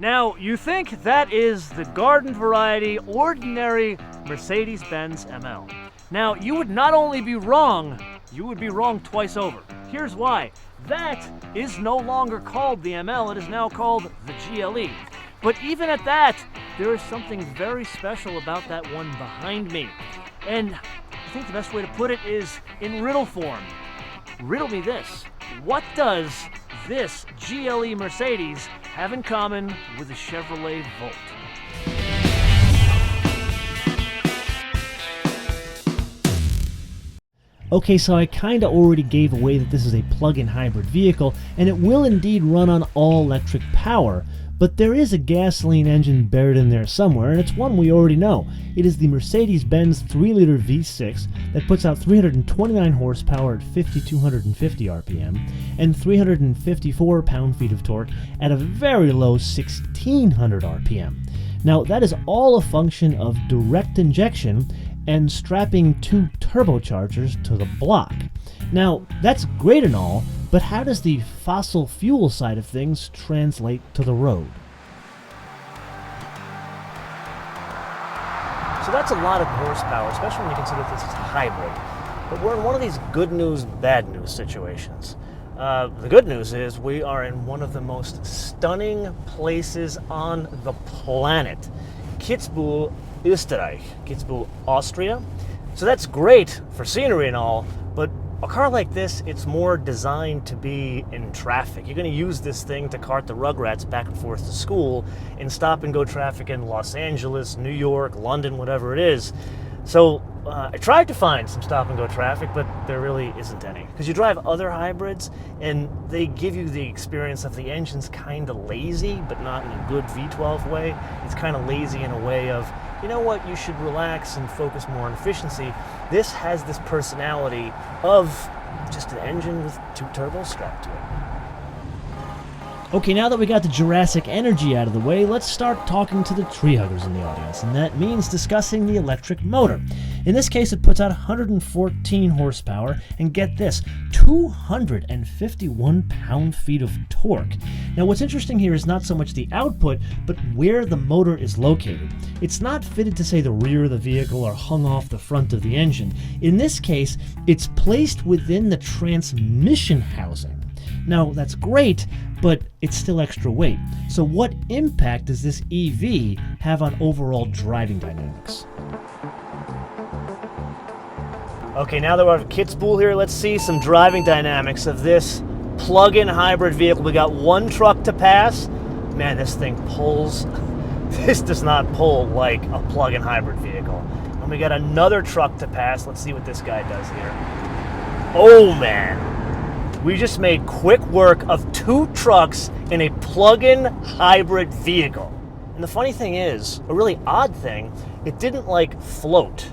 Now, you think that is the garden variety, ordinary Mercedes Benz ML. Now, you would not only be wrong, you would be wrong twice over. Here's why. That is no longer called the ML, it is now called the GLE. But even at that, there is something very special about that one behind me. And I think the best way to put it is in riddle form. Riddle me this. What does this GLE Mercedes have in common with the Chevrolet Volt? Okay, so I kinda already gave away that this is a plug-in hybrid vehicle, and it will indeed run on all-electric power, but there is a gasoline engine buried in there somewhere, and it's one we already know. It is the Mercedes Benz 3-liter V6 that puts out 329 horsepower at 5,250 RPM, and 354 pound-feet of torque at a very low 1,600 RPM. Now, that is all a function of direct injection and strapping 2 turbochargers to the block. Now, that's great and all, but how does the fossil fuel side of things translate to the road? So that's a lot of horsepower, especially when you consider this is hybrid. But we're in one of these good news, bad news situations. The good news is we are in one of the most stunning places on the planet. Kitzbuhel, Österreich, Kitzbuhel, Austria. So that's great for scenery and all, but a car like this, it's more designed to be in traffic. You're going to use this thing to cart the Rugrats back and forth to school in stop-and-go traffic in Los Angeles, New York, London, whatever it is. So I tried to find some stop-and-go traffic, but there really isn't any. Because you drive other hybrids, and they give you the experience of the engine's kind of lazy, but not in a good V12 way. It's kind of lazy in a way of, you know what, you should relax and focus more on efficiency. This has this personality of just an engine with 2 turbos strapped to it. Okay, now that we got the Jurassic energy out of the way, let's start talking to the tree huggers in the audience, and that means discussing the electric motor. In this case, it puts out 114 horsepower, and get this, 251 pound-feet of torque. Now, what's interesting here is not so much the output, but where the motor is located. It's not fitted to, say, the rear of the vehicle or hung off the front of the engine. In this case, it's placed within the transmission housing. Now, that's great, but it's still extra weight. So what impact does this EV have on overall driving dynamics? Okay, now that we're at Kitzbuhel here, let's see some driving dynamics of this plug-in hybrid vehicle. We got one truck to pass. Man, this thing pulls. This does not pull like a plug-in hybrid vehicle. And we got another truck to pass. Let's see what this guy does here. Oh, man. We just made quick work of 2 trucks in a plug-in hybrid vehicle. And the funny thing is, a really odd thing, it didn't like float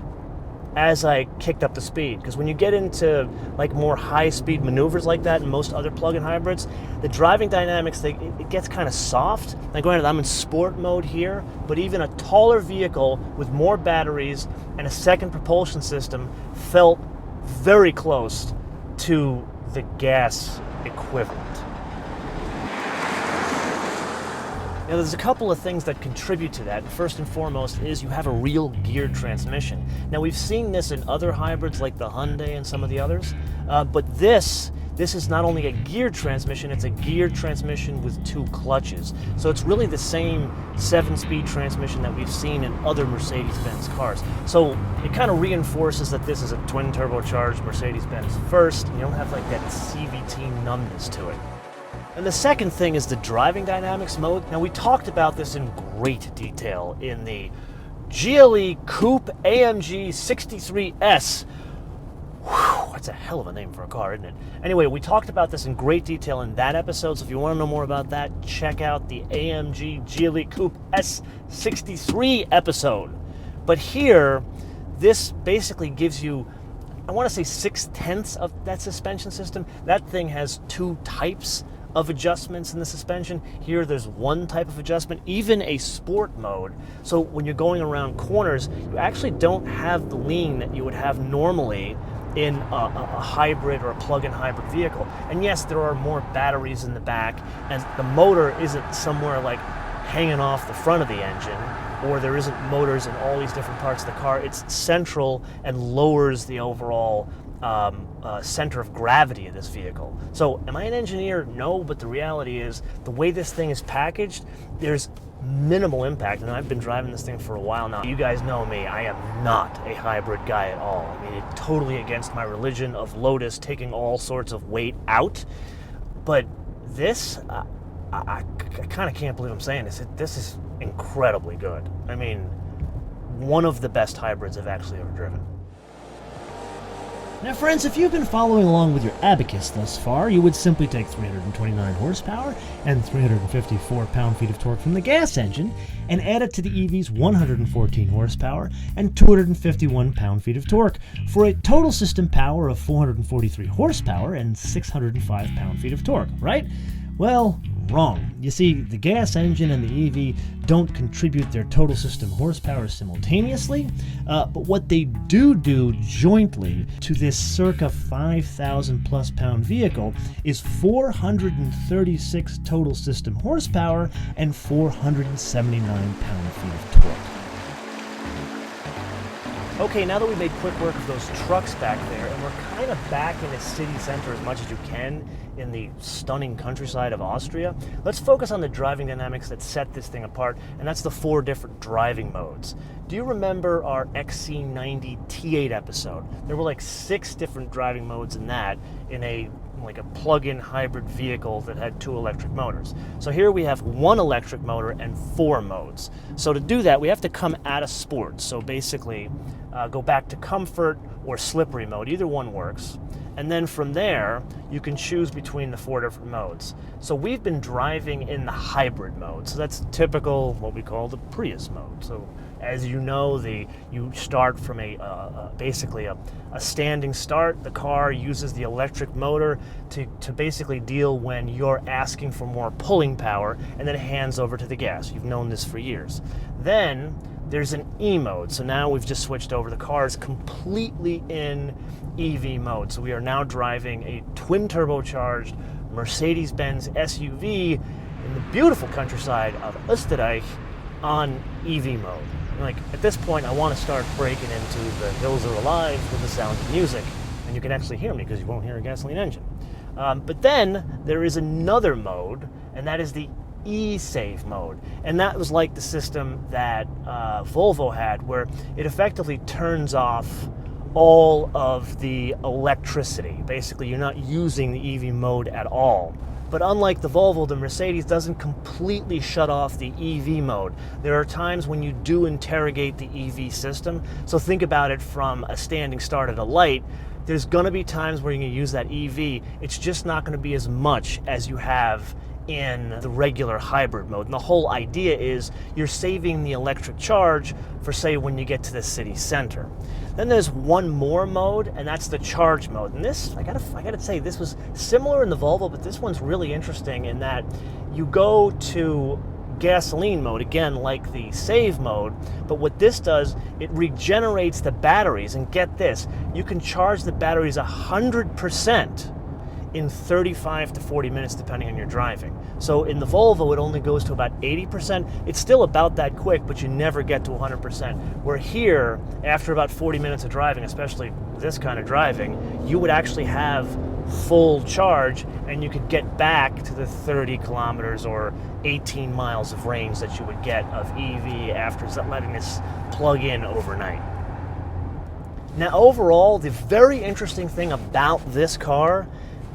as I kicked up the speed. Because when you get into like more high-speed maneuvers like that in most other plug-in hybrids, the driving dynamics, it gets kind of soft. Now granted, I'm in sport mode here, but even a taller vehicle with more batteries and a second propulsion system felt very close to the gas equivalent. Now, there's a couple of things that contribute to that. First and foremost is you have a real geared transmission. Now, we've seen this in other hybrids like the Hyundai and some of the others, but this is not only a geared transmission, it's a geared transmission with 2 clutches. So it's really the same 7-speed transmission that we've seen in other Mercedes-Benz cars. So it kind of reinforces that this is a twin turbocharged Mercedes-Benz first. You don't have like that CVT numbness to it. And the second thing is the driving dynamics mode. Now, we talked about this in great detail in the GLE Coupe AMG 63S. Whew, that's a hell of a name for a car, isn't it? Anyway, we talked about this in great detail in that episode, so if you want to know more about that, check out the AMG GLE Coupe S63 episode. But here, this basically gives you, I want to say 6/10 of that suspension system. That thing has 2 types of adjustments in the suspension. Here there's 1 type of adjustment, even a sport mode. So when you're going around corners, you actually don't have the lean that you would have normally in a hybrid or a plug-in hybrid vehicle. And yes, there are more batteries in the back, and the motor isn't somewhere like hanging off the front of the engine, or there isn't motors in all these different parts of the car. It's central and lowers the overall center of gravity of this vehicle. So am I an engineer? No, but the reality is the way this thing is packaged, there's minimal impact, and I've been driving this thing for a while now. You guys know me, I am not a hybrid guy at all. I mean, it's totally against my religion of Lotus taking all sorts of weight out, but this, I kind of can't believe I'm saying this. This is incredibly good. I mean, one of the best hybrids I've actually ever driven. Now friends, if you've been following along with your abacus thus far, you would simply take 329 horsepower and 354 pound-feet of torque from the gas engine and add it to the EV's 114 horsepower and 251 pound-feet of torque for a total system power of 443 horsepower and 605 pound-feet of torque, right? Well, wrong. You see, the gas engine and the EV don't contribute their total system horsepower simultaneously, but what they do jointly to this circa 5,000 plus pound vehicle is 436 total system horsepower and 479 pound-feet of torque. Okay, now that we've made quick work of those trucks back there, and we're kind of back in the city center as much as you can in the stunning countryside of Austria, let's focus on the driving dynamics that set this thing apart, and that's the 4 different driving modes. Do you remember our XC90 T8 episode? There were like 6 different driving modes in that, in a plug-in hybrid vehicle that had 2 electric motors. So here we have 1 electric motor and 4 modes. So to do that, we have to come out of sport. So basically, go back to comfort or slippery mode. Either one works. And then from there, you can choose between the 4 different modes. So we've been driving in the hybrid mode. So that's typical, what we call the Prius mode. So as you know, you start from basically a standing start. The car uses the electric motor to basically deal when you're asking for more pulling power, and then it hands over to the gas. You've known this for years. Then there's an E mode. So now we've just switched over. The car is completely in EV mode. So we are now driving a twin turbocharged Mercedes Benz SUV in the beautiful countryside of Österreich on EV mode. Like, at this point, I want to start breaking into The Hills Are Alive with the sound of music, and you can actually hear me because you won't hear a gasoline engine. But then there is another mode, and that is the e-save mode, and that was like the system that Volvo had, where it effectively turns off all of the electricity. Basically, you're not using the EV mode at all. But unlike the Volvo, the Mercedes doesn't completely shut off the EV mode. There are times when you do interrogate the EV system. So think about it from a standing start at a light. There's going to be times where you're going to use that EV. It's just not going to be as much as you have in the regular hybrid mode. And the whole idea is you're saving the electric charge for, say, when you get to the city center. Then there's one more mode, and that's the charge mode. And this, I gotta say, this was similar in the Volvo, but this one's really interesting in that you go to gasoline mode, again, like the save mode, but what this does, it regenerates the batteries, and get this, you can charge the batteries 100% in 35 to 40 minutes, depending on your driving. So in the Volvo, it only goes to about 80%. It's still about that quick, but you never get to 100%. Where here, after about 40 minutes of driving, especially this kind of driving, you would actually have full charge, and you could get back to the 30 kilometers or 18 miles of range that you would get of EV after letting this plug in overnight. Now, overall, the very interesting thing about this car,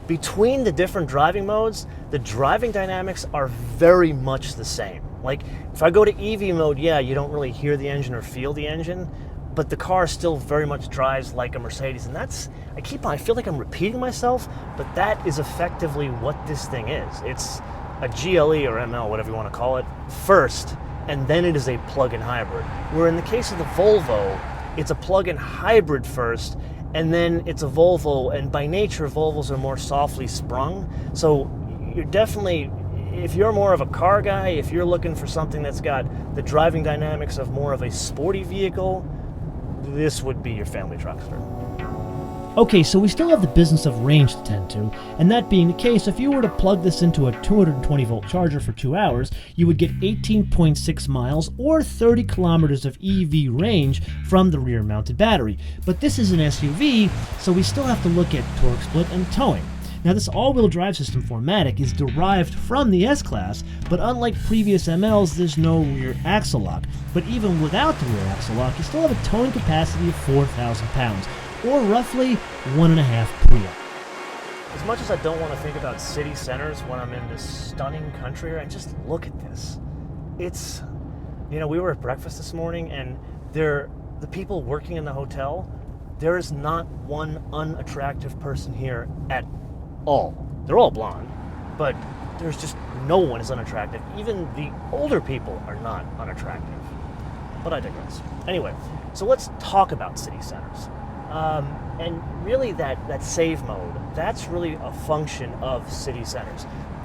between the different driving modes, the driving dynamics are very much the same. Like, if I go to EV mode, yeah, you don't really hear the engine or feel the engine, but the car still very much drives like a Mercedes, and that's, I feel like I'm repeating myself, but that is effectively what this thing is. It's a GLE or ML, whatever you want to call it, first, and then it is a plug-in hybrid. Where in the case of the Volvo, it's a plug-in hybrid first, and then it's a Volvo, and by nature, Volvos are more softly sprung. So you're definitely, if you're more of a car guy, if you're looking for something that's got the driving dynamics of more of a sporty vehicle, this would be your family truckster. Okay, so we still have the business of range to tend to, and that being the case, if you were to plug this into a 220 volt charger for 2 hours, you would get 18.6 miles or 30 kilometers of EV range from the rear mounted battery. But this is an SUV, so we still have to look at torque split and towing. Now this all-wheel drive system 4MATIC is derived from the S-Class, but unlike previous MLs, there's no rear axle lock. But even without the rear axle lock, you still have a towing capacity of 4,000 pounds, or roughly 1.5 Prius. As much as I don't want to think about city centers when I'm in this stunning country, and just look at this. It's, we were at breakfast this morning, and the people working in the hotel, there is not one unattractive person here at all. They're all blonde, but there's just no one is unattractive. Even the older people are not unattractive. But I digress. Anyway, so let's talk about city centers. And really that save mode, that's really a function of city centers.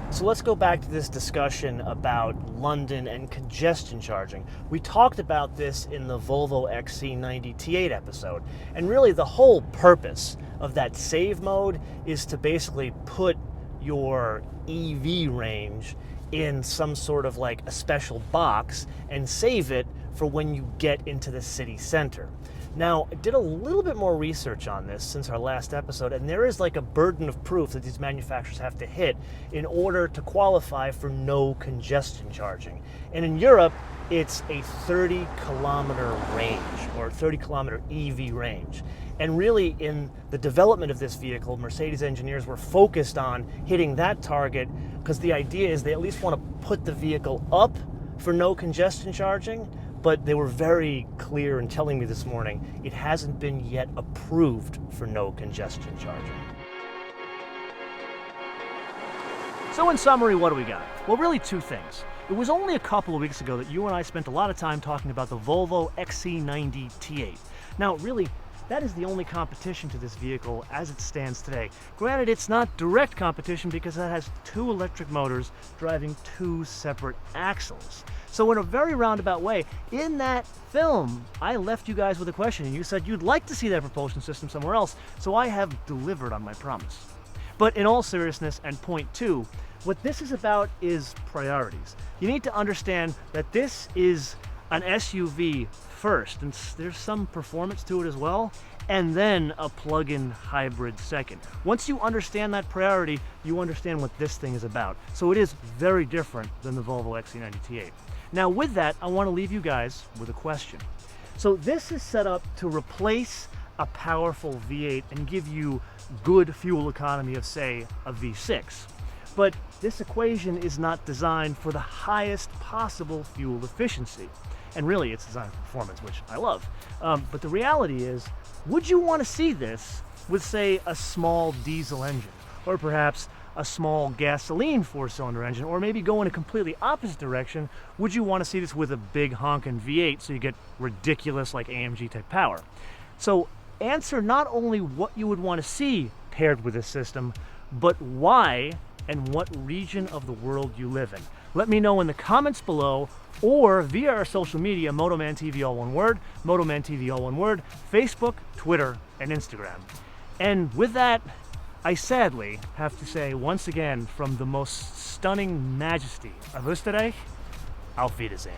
So let's go back to this discussion about London and congestion charging. We talked about this in the Volvo XC90 T8 episode. And really the whole purpose of that save mode is to basically put your EV range in some sort of like a special box and save it for when you get into the city center. Now, I did a little bit more research on this since our last episode, and there is like a burden of proof that these manufacturers have to hit in order to qualify for no congestion charging. And in Europe, it's a 30-kilometer range, or 30-kilometer EV range. And really, in the development of this vehicle, Mercedes engineers were focused on hitting that target because the idea is they at least want to put the vehicle up for no congestion charging, but they were very clear in telling me this morning it hasn't been yet approved for no congestion charging. So in summary, what do we got? Well, really two things. It was only a couple of weeks ago that you and I spent a lot of time talking about the Volvo XC90 T8. Now, really, that is the only competition to this vehicle as it stands today. Granted, it's not direct competition because it has two electric motors driving two separate axles. So in a very roundabout way, in that film, I left you guys with a question, and you said you'd like to see that propulsion system somewhere else, so I have delivered on my promise. But in all seriousness, and point two, what this is about is priorities. You need to understand that this is an SUV first, and there's some performance to it as well, and then a plug-in hybrid second. Once you understand that priority, you understand what this thing is about. So it is very different than the Volvo XC90 T8. Now with that, I want to leave you guys with a question. So this is set up to replace a powerful V8 and give you good fuel economy of, say, a V6. But this equation is not designed for the highest possible fuel efficiency. And really, it's designed for performance, which I love. But the reality is, would you want to see this with, say, a small diesel engine? Or perhaps a small gasoline four-cylinder engine? Or maybe go in a completely opposite direction, would you want to see this with a big honkin' V8 so you get ridiculous, like AMG-type power? So answer not only what you would want to see paired with this system, but why and what region of the world you live in. Let me know in the comments below or via our social media, MotoManTV all one word, MotoManTV all one word, Facebook, Twitter, and Instagram. And with that, I sadly have to say once again from the most stunning majesty of Österreich, Auf Wiedersehen.